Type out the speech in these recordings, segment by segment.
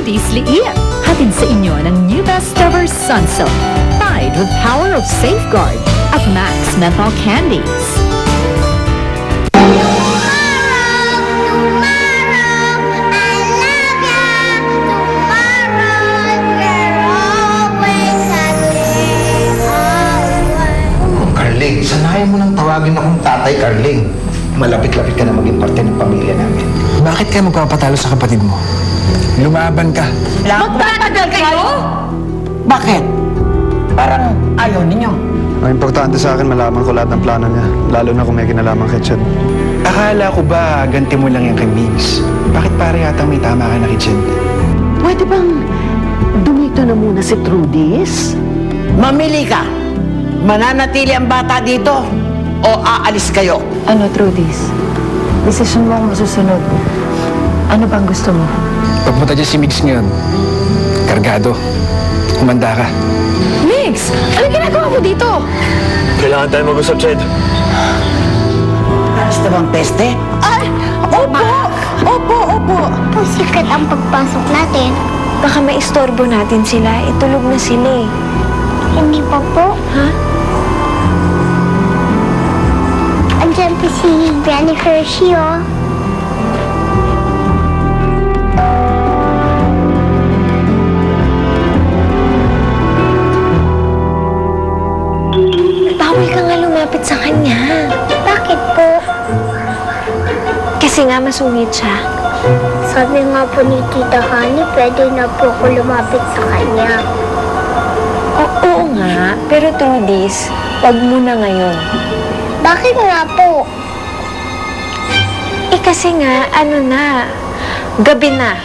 Trudy's Liit. Hatid sa inyo ng new best ever Sunsilk. Pride with power of safeguard at Max Menthol Candies. Carling, sanayan mo nang tawagin akong tatay, Carling. Malapit-lapit ka na maging parte ng pamilya namin. Bakit ka magpapatalo sa kapatid mo? Lumaban ka. Magtatagal kayo? Bakit? Parang ayaw ninyo. Ang importante sa akin, malaman ko lahat ng plano niya. Lalo na kung may kinalaman kay Chad. Akala ko ba ganti mo lang yung kay Migs? Bakit pare yata may tama ka na kay Chad? Pwede bang dumito na muna si Trudy's? Mamili ka. Mananatili ang bata dito o aalis kayo? Ano, Trudy's? Desisyon mo ang masusunod. Ano bang gusto mo? Pagpunta dyan si Migs ngayon, kargado. Humanda ka. Migs! Ano ginagawa mo dito? Kailangan tayo mag-usap, Chad. Basta bang peste? Ay! Opo! Opo! Sikat ang pagpasok natin. Baka maistorbo natin sila. Itulog na sila eh. Hindi pa po. Ha? Andiyan po si Granny Hershey, oh. Bawal ka nga lumapit sa kanya. Bakit po? Kasi nga masungit siya. Sabi nga po ni Tita Honey, pwede na po ako lumapit sa kanya. Oo nga, pero Trudy's, wag muna ngayon. Bakit nga po? Eh kasi nga, ano na, gabi na.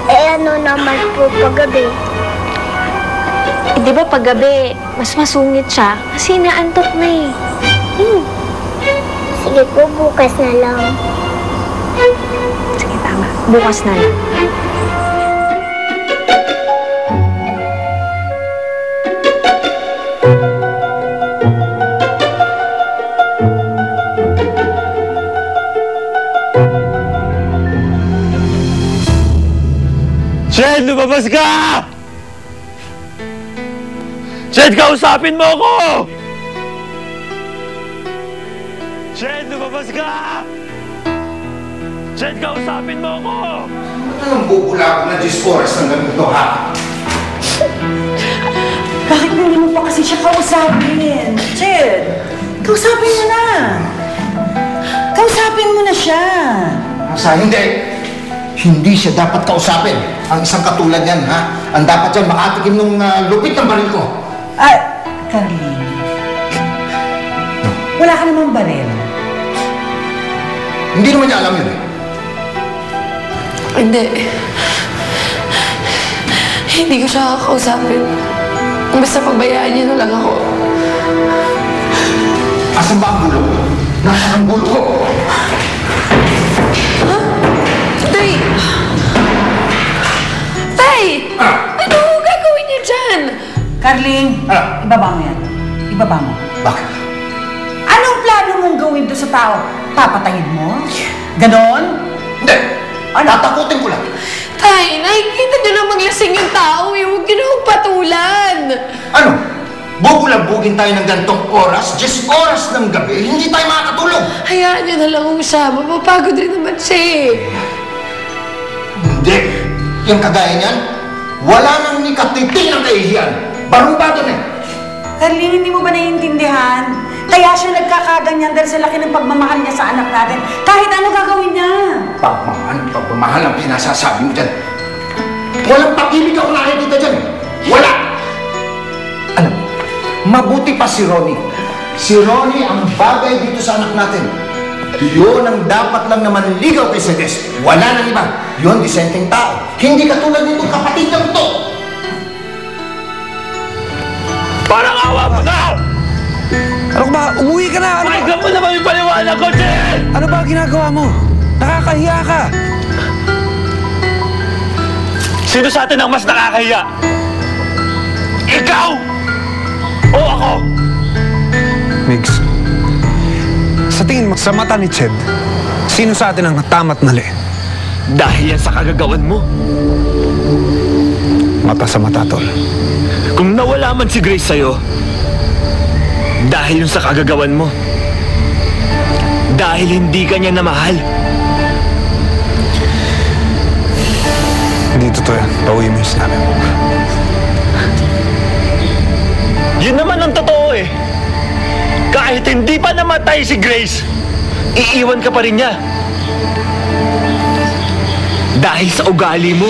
Eh ano naman po paggabi? Eh di ba paggabi, mas masungit siya kasi naantok na eh. Sige po, bukas na lang. Sige, tama. Bukas na lang. Chad, lumabas ka! Chad, kausapin mo ako! Chad, lumabas ka! Chad, kausapin mo ako! Ba't anong bubulabog na 10 oras ng ganito, ha? Bakit hindi mo pa kasi siya kausapin? Chad, kausapin mo na. Kausapin mo na siya. Asa, hindi. Hindi siya dapat kausapin. Ang isang katulad yan, ha? Ang dapat yan, makatikim ng lupit ng baril ko. Ay, Carlene. Wala ka namang baril. Hindi naman niya alam yun, eh. Hindi. Hindi ko siya kakausapin. Basta pagbayaan niya na lang ako. Asan ba ang gulo ko? Nasaan ang gulo ko? Ha? Tay! Tay! Ano gagawin niyo dyan? Carlene, ibaba mo yan. Ibaba mo. Bakit? Anong plano mong gawin doon sa tao? Papatayin mo? Ganon? Hindi. Tatakutin ko lang. Tay, nakikita niyo lang maglasing yung tao eh. Huwag niyo na magpatulan. Ano? Bubulabugin tayo ng gantong oras, 10 oras ng gabi, hindi tayo makakatulog. Hayaan niyo na lang kung siya. Mapapagod rin naman siya eh. Hindi. Yung kagaya niyan, wala nang ni katiting ng kahihiyan. Barumbado na. Carlene, hindi mo ba naiintindihan? Kaya siya nagkakaganyan dahil sa laki ng pagmamahal niya sa anak natin. Kahit ano gagawin niya. Pagmamahal ang pinasasabi mo dyan. Walang pag-ibig ako nakikita dyan. Wala! Ano? Mabuti pa si Ronnie. Si Ronnie ang bagay dito sa anak natin. Yun ang dapat lang na manligaw kay Cedes. Wala nang iba. Yun, disenteng tao. Hindi katulad nitong kapatid ng to. Parang awa mo na! Ano ba? Umuwi ka na! Pakinggan mo naman yung paliwanag ko, Chad! Ano ba ginagawa mo? Nakakahiya ka! Sino sa atin ang mas nakakahiya? Ikaw! O ako? Migs, sa tingin mo, sa mata ni Chad, sino sa atin ang tama't mali? Dahil yan sa kagagawan mo. Mata sa mata, tol. Kung nawala man si Grace sa'yo, dahil yun sa kagagawan mo. Dahil hindi ka niya namahal. Hindi totoo yan. Pauwi mo yung sinabi mo. Yun naman ang totoo eh. Kahit hindi pa namatay si Grace, iiwan ka pa rin niya. Dahil sa ugali mo.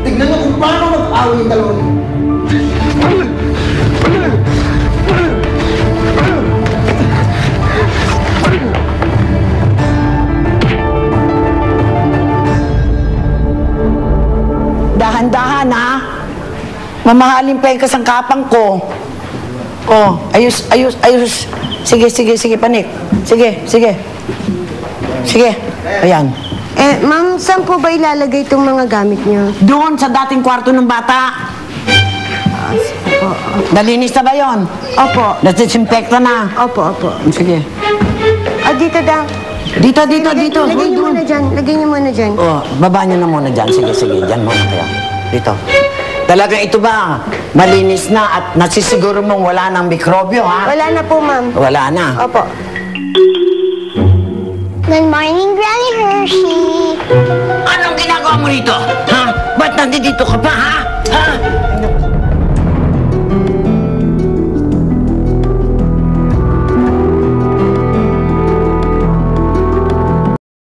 Tignan mo kung paano mag-away yung dalawa niyo. Dahan-dahan, ha? Mamahalin pa yung kasangkapang ko. Oh, ayos. Sige, panik. Sige. Ayan. Ma'am, saan po ba ilalagay itong mga gamit niyo? Doon sa dating kwarto ng bata. Nalinis na ba yon? Opo. Nasisinfecta na? Opo. Sige. Dito daw. Dito. Lagay niyo muna dyan. Lagay niyo muna dyan. Oh, baba niyo na muna dyan. Sige. Dyan muna kayo. Dito. Talagang ito ba? Malinis na at nasisiguro mong wala ng mikrobyo, ha? Wala na po, ma'am. Wala na. Opo. Good morning, Granny Hershey. Anong ginagawa mo dito? Ha? Ba't nandito ka pa, ha?